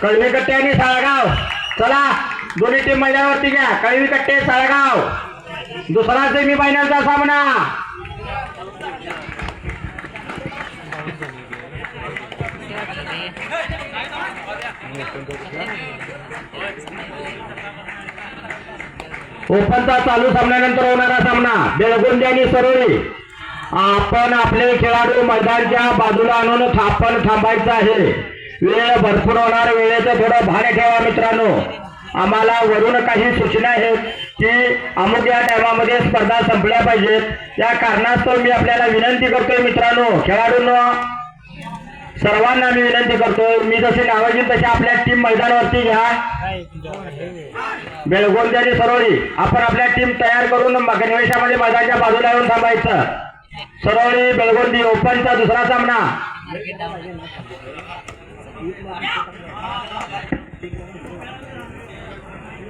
कळवीकट्टे आणि साळगाव, चला दोन्ही टीम मैदानावरती घ्या. कळवीकट्टे साळगाव, दुसरा सेमी फायनलचा सामना. ओपनचा चालू सामन्यानंतर होणारा सामना बेळगुंदी आणि सरोळी. आपण आपले खेळाडू मैदानच्या बाजूला आणून आपण थांबायचं आहे. वेळ भरपूर होणार, वेळेचं थोडं भान ठेवा मित्रांनो. आम्हाला वरून काही सूचना आहेत की अमुक या टायमामध्ये स्पर्धा संपल्या पाहिजेत. या कारणास्तव मी आपल्याला विनंती करतोय मित्रांनो, खेळाडूंनो सर्वांना मी विनंती करतोय, मी जसे नाव घेईन तसे आपल्या टीम मैदानावरती घ्या. बेळगोंदी आणि सरोळी आपण आपल्या टीम तयार करून गणवेशामध्ये मैदानाच्या बाजूला येऊन थांबायचं. सरोळी बेळगोंदी ओपनचा दुसरा सामना.